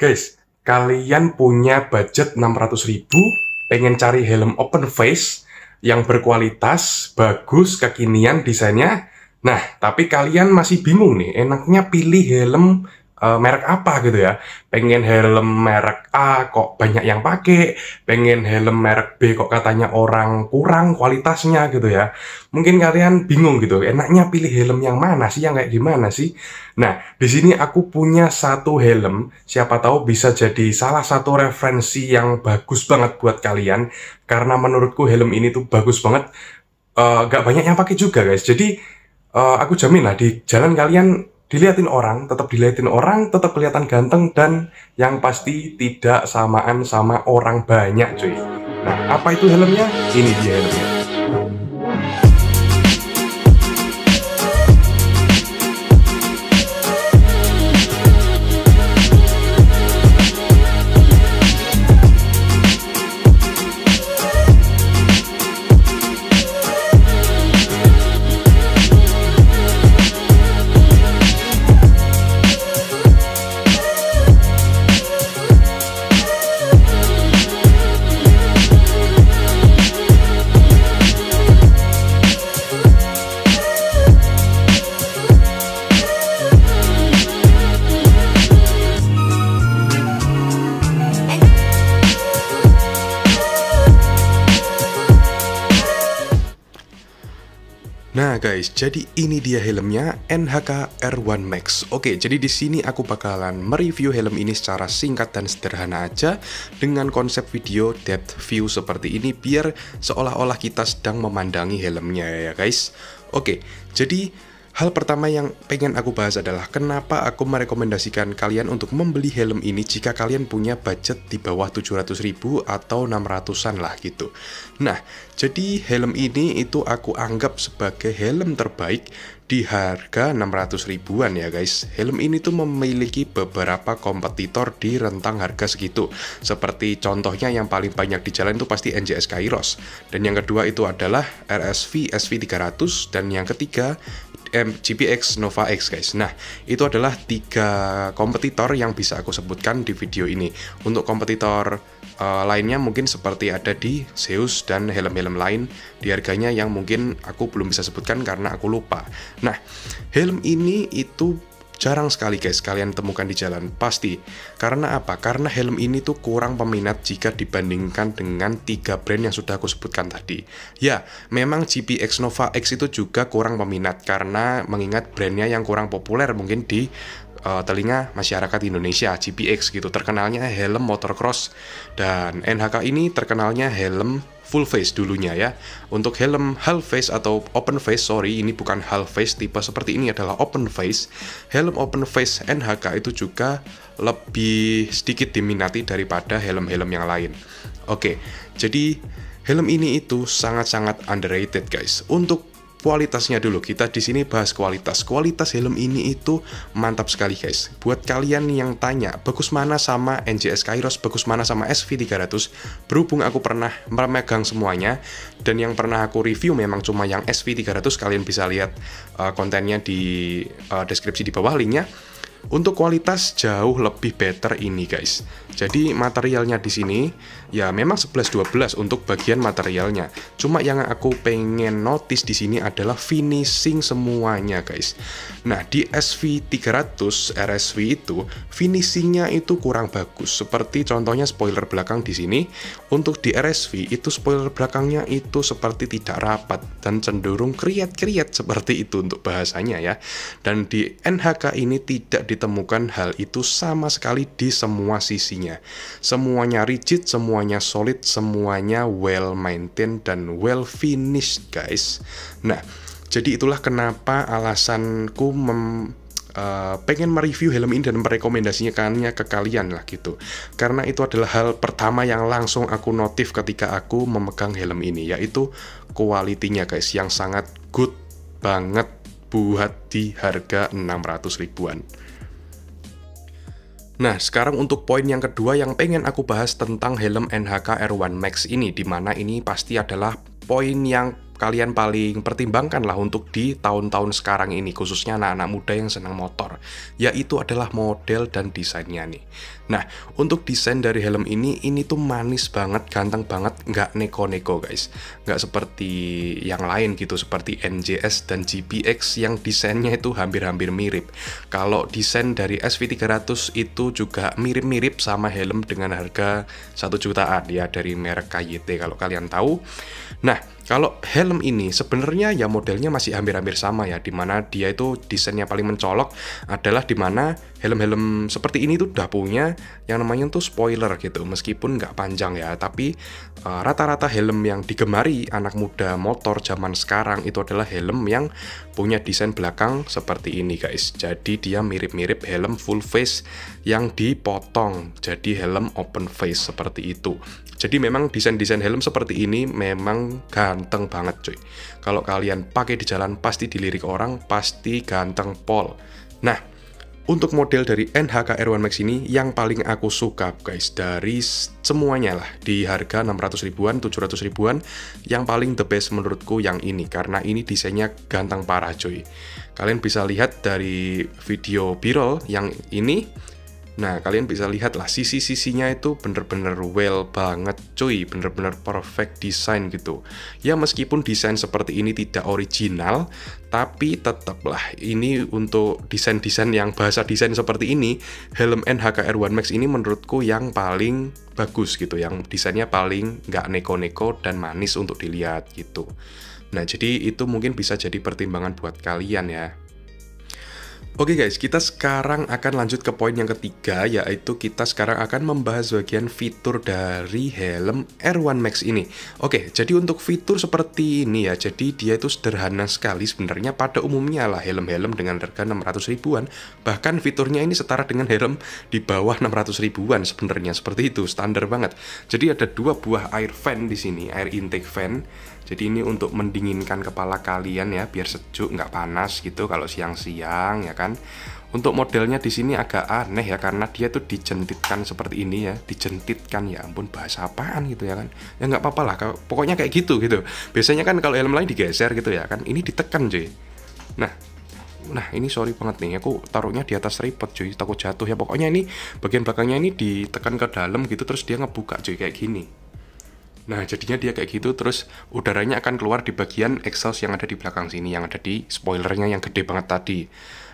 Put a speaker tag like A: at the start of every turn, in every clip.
A: Guys, kalian punya budget 600.000, pengen cari helm open face yang berkualitas, bagus, kekinian desainnya. Nah, tapi kalian masih bingung nih, enaknya pilih helm merek apa gitu ya. Pengen helm merek A kok banyak yang pakai, pengen helm merek B kok katanya orang kurang kualitasnya gitu ya. Mungkin kalian bingung gitu, enaknya pilih helm yang mana sih, yang kayak gimana sih? Nah, di sini aku punya satu helm, siapa tahu bisa jadi salah satu referensi yang bagus banget buat kalian, karena menurutku helm ini tuh bagus banget. Gak banyak yang pakai juga guys, jadi aku jamin lah di jalan kalian diliatin orang, tetap kelihatan ganteng, dan yang pasti tidak samaan sama orang banyak cuy. Nah, apa itu helmnya? Ini dia helmnya. Nah guys, jadi ini dia helmnya NHK R1 Max. Oke, jadi di sini aku bakalan mereview helm ini secara singkat dan sederhana aja dengan konsep video depth view seperti ini biar seolah-olah kita sedang memandangi helmnya ya guys. Oke, jadi hal pertama yang pengen aku bahas adalah kenapa aku merekomendasikan kalian untuk membeli helm ini jika kalian punya budget di bawah 700.000 atau 600-an lah gitu. Nah, jadi helm ini itu aku anggap sebagai helm terbaik di harga 600 ribuan ya guys. Helm ini tuh memiliki beberapa kompetitor di rentang harga segitu. Seperti contohnya yang paling banyak di jalan itu pasti NJS Kairos. Dan yang kedua itu adalah RSV SV300, dan yang ketiga GPX Nova X guys. Nah, itu adalah 3 kompetitor yang bisa aku sebutkan di video ini. Untuk kompetitor lainnya mungkin seperti ada di Zeus dan helm-helm lain di harganya yang mungkin aku belum bisa sebutkan karena aku lupa. Nah, helm ini itu jarang sekali guys kalian temukan di jalan, pasti. Karena apa? Karena helm ini tuh kurang peminat jika dibandingkan dengan 3 brand yang sudah aku sebutkan tadi. Ya, memang GPX Nova X itu juga kurang peminat karena mengingat brandnya yang kurang populer mungkin di telinga masyarakat Indonesia. GPX gitu terkenalnya helm motocross, dan NHK ini terkenalnya helm full face dulunya ya. Untuk helm half face atau open face, sorry ini bukan half face, tipe seperti ini adalah open face. Helm open face NHK itu juga lebih sedikit diminati daripada helm-helm yang lain. Oke, jadi helm ini itu sangat-sangat underrated guys. Untuk kualitasnya dulu, kita di sini bahas kualitas. Kualitas helm ini itu mantap sekali guys. Buat kalian yang tanya, bagus mana sama NJS Kairos, bagus mana sama SV300, berhubung aku pernah memegang semuanya, dan yang pernah aku review memang cuma yang SV300, kalian bisa lihat kontennya di deskripsi di bawah linknya. Untuk kualitas jauh lebih better ini guys. Jadi materialnya di sini ya memang 11-12 untuk bagian materialnya. Cuma yang aku pengen notice di sini adalah finishing semuanya guys. Nah, di SV300 RSV itu finishingnya itu kurang bagus. Seperti contohnya spoiler belakang di sini. Untuk di RSV itu spoiler belakangnya itu seperti tidak rapat dan cenderung kriat-kriat seperti itu untuk bahasanya ya. Dan di NHK ini tidak ditemukan hal itu sama sekali di semua sisinya. Semuanya rigid, semuanya solid, semuanya well maintained dan well finished guys. Nah, jadi itulah kenapa alasanku pengen mereview helm ini dan merekomendasikannya ke kalian lah gitu. Karena itu adalah hal pertama yang langsung aku notif ketika aku memegang helm ini, yaitu quality-nya guys, yang sangat good banget buat di harga 600 ribuan. Nah, sekarang untuk poin yang kedua yang pengen aku bahas tentang helm NHK R1 Max ini, dimana ini pasti adalah poin yang kalian paling pertimbangkan lah untuk di tahun-tahun sekarang ini, khususnya anak-anak muda yang senang motor, yaitu adalah model dan desainnya nih. Nah, untuk desain dari helm ini tuh manis banget, ganteng banget, nggak neko-neko guys. Nggak seperti yang lain gitu, seperti NJS dan GPX yang desainnya itu hampir-hampir mirip. Kalau desain dari SV300 itu juga mirip-mirip sama helm dengan harga 1 jutaan ya, dari merek KYT kalau kalian tahu. Nah, kalau helm ini sebenarnya ya modelnya masih hampir-hampir sama ya, dimana dia itu desainnya paling mencolok adalah dimana helm-helm seperti ini tuh udah punya yang namanya tuh spoiler gitu, meskipun nggak panjang ya, tapi rata-rata helm yang digemari anak muda motor zaman sekarang itu adalah helm yang punya desain belakang seperti ini guys. Jadi dia mirip-mirip helm full face yang dipotong jadi helm open face seperti itu. Jadi memang desain-desain helm seperti ini memang ganteng banget cuy. Kalau kalian pakai di jalan pasti dilirik orang, pasti ganteng pol. Nah, untuk model dari NHK R1 Max ini yang paling aku suka guys, dari semuanya lah, di harga 600 ribuan, 700 ribuan, yang paling the best menurutku yang ini, karena ini desainnya ganteng parah cuy. Kalian bisa lihat dari video B-roll yang ini. Nah, kalian bisa lihat lah sisi-sisinya itu bener-bener well banget cuy, bener-bener perfect design gitu. Ya meskipun desain seperti ini tidak original, tapi tetaplah ini untuk desain-desain yang bahasa desain seperti ini, helm NHK R1 Max ini menurutku yang paling bagus gitu, yang desainnya paling nggak neko-neko dan manis untuk dilihat gitu. Nah, jadi itu mungkin bisa jadi pertimbangan buat kalian ya. Oke guys, kita sekarang akan lanjut ke poin yang ketiga, yaitu kita sekarang akan membahas bagian fitur dari helm R1 Max ini. Oke, jadi untuk fitur seperti ini ya, jadi dia itu sederhana sekali sebenarnya pada umumnya lah helm-helm dengan harga 600 ribuan, bahkan fiturnya ini setara dengan helm di bawah 600 ribuan sebenarnya, seperti itu, standar banget. Jadi ada dua buah air fan di sini, air intake fan. Jadi ini untuk mendinginkan kepala kalian ya, biar sejuk nggak panas gitu kalau siang-siang ya kan. Untuk modelnya di sini agak aneh ya, karena dia tuh dijentitkan seperti ini ya, dijentitkan, ya ampun bahasa apaan gitu ya kan. Ya nggak apa-apa lah, pokoknya kayak gitu. Biasanya kan kalau helm lain digeser gitu ya kan, ini ditekan cuy. Nah ini sorry banget nih, aku taruhnya di atas tripod cuy, takut jatuh ya. Pokoknya ini bagian belakangnya ini ditekan ke dalam gitu, terus dia ngebuka cuy kayak gini. Nah jadinya dia kayak gitu, terus udaranya akan keluar di bagian exhaust yang ada di belakang sini, yang ada di spoilernya yang gede banget tadi.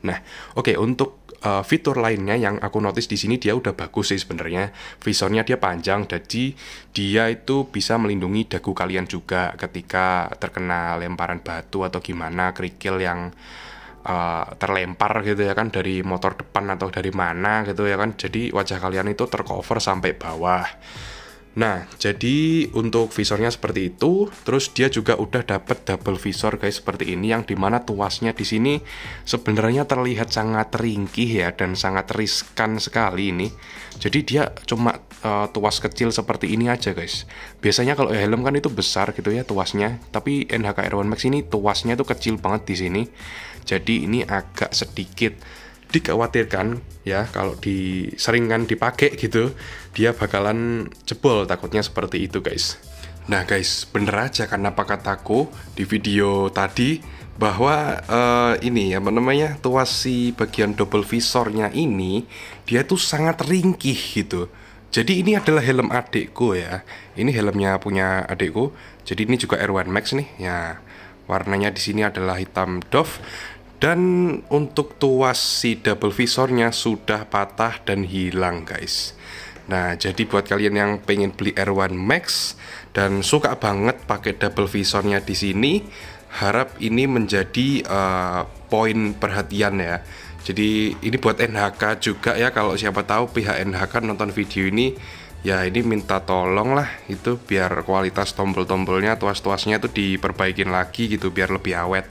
A: Nah oke, untuk fitur lainnya yang aku notice di sini dia udah bagus sih sebenarnya. Visornya dia panjang, jadi dia itu bisa melindungi dagu kalian juga ketika terkena lemparan batu atau gimana, kerikil yang terlempar gitu ya kan, dari motor depan atau dari mana gitu ya kan. Jadi wajah kalian itu tercover sampai bawah. Nah, jadi untuk visornya seperti itu, terus dia juga udah dapat double visor guys seperti ini, yang dimana tuasnya di sini sebenarnya terlihat sangat ringkih ya, dan sangat riskan sekali ini. Jadi dia cuma tuas kecil seperti ini aja guys. Biasanya kalau helm kan itu besar gitu ya tuasnya, tapi NHK R1 Max ini tuasnya tuh kecil banget di sini. Jadi ini agak sedikit dikhawatirkan ya, kalau diseringan dipakai gitu dia bakalan jebol, takutnya seperti itu guys. Nah guys, bener aja kan apa kataku di video tadi, bahwa ini ya namanya tuas si bagian double visornya ini dia tuh sangat ringkih gitu. Jadi ini adalah helm adikku ya, ini helmnya punya adikku. Jadi ini juga R1 Max nih ya, warnanya di sini adalah hitam doff. Dan untuk tuas si double visornya sudah patah dan hilang guys. Nah jadi buat kalian yang pengen beli R1 Max dan suka banget pakai double visornya di sini, harap ini menjadi poin perhatian ya. Jadi ini buat NHK juga ya, kalau siapa tahu pihak NHK nonton video ini, ya ini minta tolong lah itu biar kualitas tombol-tombolnya, tuas-tuasnya itu diperbaikin lagi gitu biar lebih awet.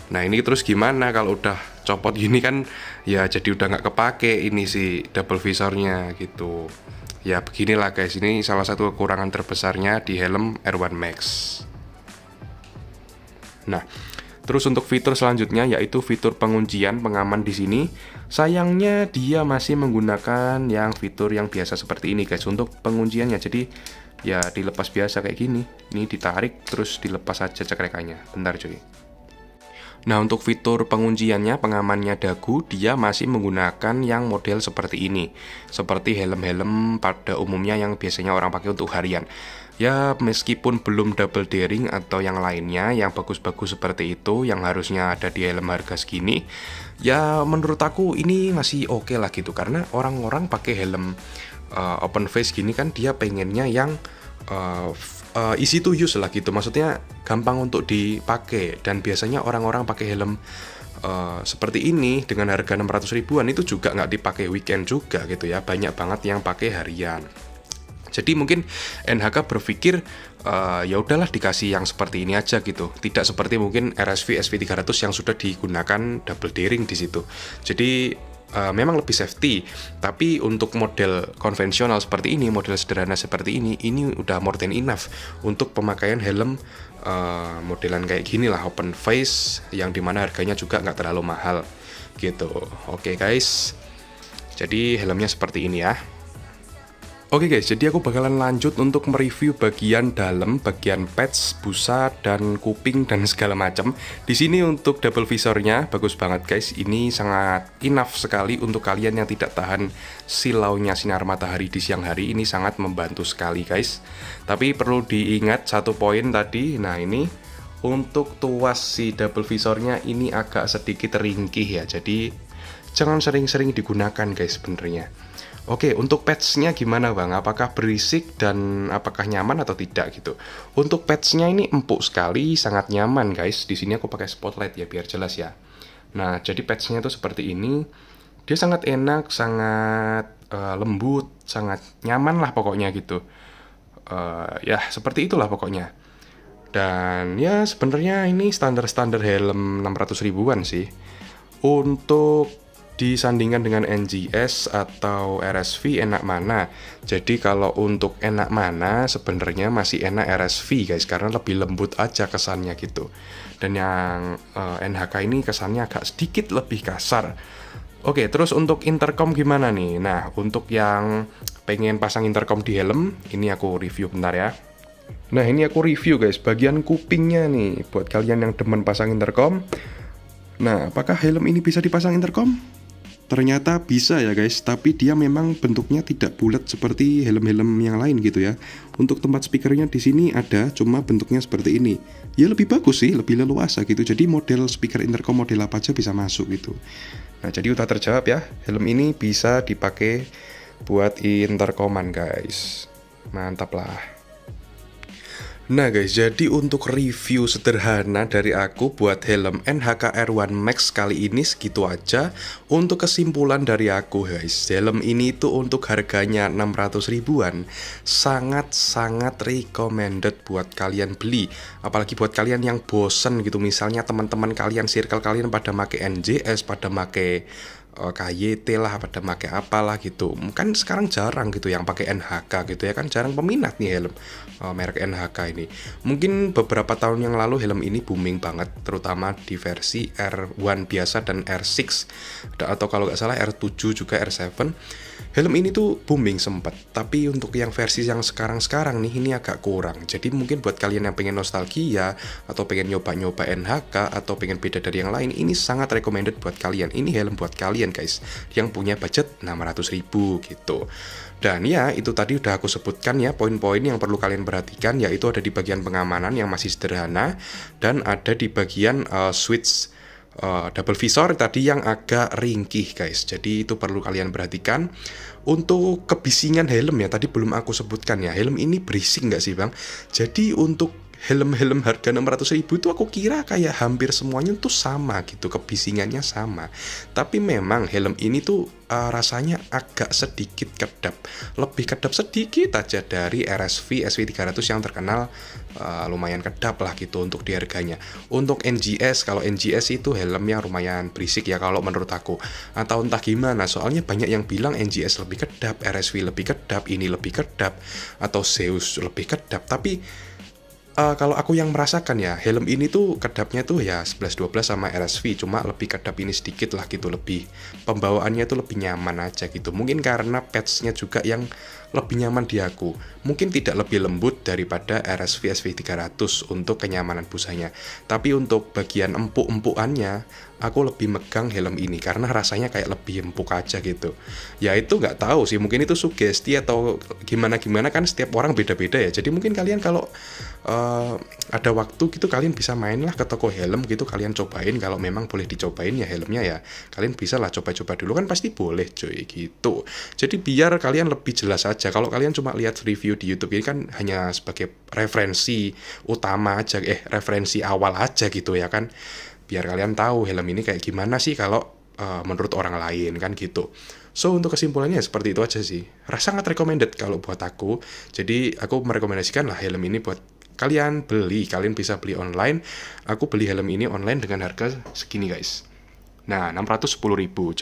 A: Nah ini terus gimana kalau udah copot gini kan, ya jadi udah nggak kepake ini si double visornya gitu. Ya beginilah guys, ini salah satu kekurangan terbesarnya di helm R1 Max. Nah Terus untuk fitur selanjutnya yaitu fitur penguncian pengaman di sini. Sayangnya dia masih menggunakan yang fitur yang biasa seperti ini guys untuk pengunciannya. Jadi ya dilepas biasa kayak gini. Ini ditarik terus dilepas aja cekrekannya. Bentar cuy. Nah, untuk fitur pengunciannya, pengamannya dagu, dia masih menggunakan yang model seperti ini. Seperti helm-helm pada umumnya yang biasanya orang pakai untuk harian. Ya, meskipun belum double daring atau yang lainnya yang bagus-bagus seperti itu, yang harusnya ada di helm harga segini, ya menurut aku ini masih oke lah gitu. Karena orang-orang pakai helm open face gini kan dia pengennya yang easy to use lah gitu, maksudnya gampang untuk dipakai. Dan biasanya orang-orang pakai helm seperti ini dengan harga 600 ribuan itu juga nggak dipakai weekend juga gitu ya, banyak banget yang pakai harian. Jadi mungkin NHK berpikir ya udahlah dikasih yang seperti ini aja gitu, tidak seperti mungkin RSV SV300 yang sudah digunakan double daring di situ. Jadi memang lebih safety, tapi untuk model konvensional seperti ini, model sederhana seperti ini udah more than enough untuk pemakaian helm modelan kayak gini lah, open face, yang dimana harganya juga nggak terlalu mahal gitu. Oke guys, jadi helmnya seperti ini ya. Oke guys, jadi aku bakalan lanjut untuk mereview bagian dalam, bagian patch, busa, dan kuping, dan segala macam. Di sini untuk double visornya bagus banget guys. Ini sangat enough sekali untuk kalian yang tidak tahan silaunya sinar matahari di siang hari. Ini sangat membantu sekali guys. Tapi perlu diingat satu poin tadi. Nah ini untuk tuas si double visornya ini agak sedikit ringkih ya. Jadi jangan sering-sering digunakan guys sebenarnya. Oke, untuk patchnya gimana bang? Apakah berisik dan apakah nyaman atau tidak gitu? Untuk patchnya ini empuk sekali, sangat nyaman guys. Di sini aku pakai spotlight ya biar jelas ya. Nah, jadi patchnya itu seperti ini. Dia sangat enak, sangat lembut, sangat nyaman lah pokoknya gitu. Ya seperti itulah pokoknya. Dan ya sebenarnya ini standar-standar helm 600 ribuan sih. Untuk disandingkan dengan NGS atau RSV enak mana? Jadi kalau untuk enak mana sebenarnya masih enak RSV guys, karena lebih lembut aja kesannya gitu. Dan yang NHK ini kesannya agak sedikit lebih kasar. Oke, terus untuk intercom gimana nih? Nah, untuk yang pengen pasang intercom di helm, ini aku review bentar ya. Nah, ini aku review guys, bagian kupingnya nih buat kalian yang demen pasang intercom. Nah, apakah helm ini bisa dipasang intercom? Ternyata bisa ya guys, tapi dia memang bentuknya tidak bulat seperti helm-helm yang lain gitu ya. Untuk tempat speakernya di sini ada, cuma bentuknya seperti ini. Ya lebih bagus sih, lebih leluasa gitu. Jadi model speaker intercom model apa aja bisa masuk gitu. Nah jadi udah terjawab ya, helm ini bisa dipakai buat intercoman guys. Mantap lah. Nah guys, jadi untuk review sederhana dari aku buat helm NHK R1 Max kali ini segitu aja. Untuk kesimpulan dari aku guys, helm ini tuh untuk harganya 600 ribuan sangat-sangat recommended buat kalian beli. Apalagi buat kalian yang bosen gitu, misalnya teman-teman kalian, circle kalian pada make NJS, pada make KYT lah, pada pakai apalah gitu. Kan sekarang jarang gitu yang pakai NHK gitu ya kan, jarang peminat nih helm merek NHK ini. Mungkin beberapa tahun yang lalu helm ini booming banget, terutama di versi R1 biasa dan R6 atau kalau nggak salah R7 juga R7. Helm ini tuh booming sempat, tapi untuk yang versi yang sekarang-sekarang nih ini agak kurang. Jadi mungkin buat kalian yang pengen nostalgia atau pengen nyoba-nyoba NHK atau pengen beda dari yang lain, ini sangat recommended buat kalian. Ini helm buat kalian guys yang punya budget 600 ribu gitu. Dan ya itu tadi udah aku sebutkan ya poin-poin yang perlu kalian perhatikan, yaitu ada di bagian pengamanan yang masih sederhana dan ada di bagian switch double visor tadi yang agak ringkih guys. Jadi itu perlu kalian perhatikan. Untuk kebisingan helm ya tadi belum aku sebutkan ya, helm ini berisik nggak sih bang? Jadi untuk helm-helm harga 600 ribu itu aku kira kayak hampir semuanya tuh sama gitu, kebisingannya sama. Tapi memang helm ini tuh rasanya agak sedikit kedap, lebih kedap sedikit aja dari RSV SV300 yang terkenal lumayan kedap lah gitu untuk di harganya. Untuk NGS, kalau NGS itu helm yang lumayan berisik ya kalau menurut aku, atau entah gimana, soalnya banyak yang bilang NGS lebih kedap, RSV lebih kedap, ini lebih kedap, atau Zeus lebih kedap. Tapi Kalau aku yang merasakan ya, helm ini tuh kedapnya tuh ya 11-12 sama RSV, cuma lebih kedap ini sedikit lah gitu, lebih pembawaannya tuh lebih nyaman aja gitu. Mungkin karena patch-nya juga yang lebih nyaman di aku. Mungkin tidak lebih lembut daripada RSV SV300 untuk kenyamanan busanya. Tapi untuk bagian empuk-empukannya, aku lebih megang helm ini karena rasanya kayak lebih empuk aja gitu. Ya itu nggak tahu sih, mungkin itu sugesti atau gimana-gimana, kan setiap orang beda-beda ya. Jadi mungkin kalian kalau ada waktu gitu kalian bisa mainlah ke toko helm gitu, kalian cobain, kalau memang boleh dicobain ya helmnya ya kalian bisa lah coba-coba dulu, kan pasti boleh cuy gitu. Jadi biar kalian lebih jelas aja, kalau kalian cuma lihat review di YouTube ini kan hanya sebagai referensi utama aja, referensi awal aja gitu ya kan, biar kalian tahu helm ini kayak gimana sih kalau menurut orang lain kan gitu. So untuk kesimpulannya seperti itu aja sih. Sangat recommended kalau buat aku. Jadi aku merekomendasikan lah helm ini buat kalian beli. Kalian bisa beli online. Aku beli helm ini online dengan harga segini guys. Nah 610.000.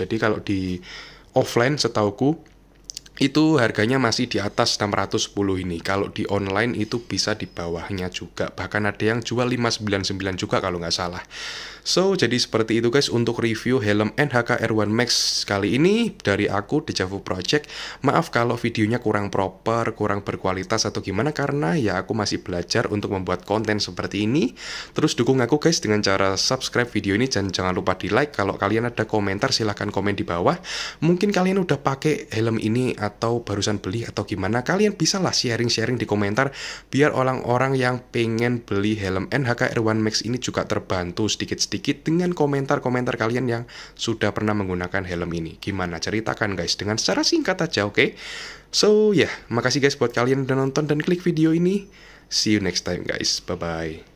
A: Jadi kalau di offline setauku itu harganya masih di atas 610 ini. Kalau di online itu bisa di bawahnya juga. Bahkan ada yang jual 599 juga kalau nggak salah. So, jadi seperti itu guys untuk review helm NHK R1 Max kali ini dari aku, Dejavu Project. Maaf kalau videonya kurang proper, kurang berkualitas atau gimana, karena ya aku masih belajar untuk membuat konten seperti ini. Terus dukung aku guys dengan cara subscribe video ini dan jangan lupa di like. Kalau kalian ada komentar silahkan komen di bawah. Mungkin kalian udah pakai helm ini atau barusan beli atau gimana, kalian bisa lah sharing-sharing di komentar biar orang-orang yang pengen beli helm NHK R1 Max ini juga terbantu sedikit-sedikit dengan komentar-komentar kalian yang sudah pernah menggunakan helm ini. Gimana, ceritakan guys dengan secara singkat aja, oke? So makasih guys buat kalian yang udah nonton dan klik video ini. See you next time guys, bye bye.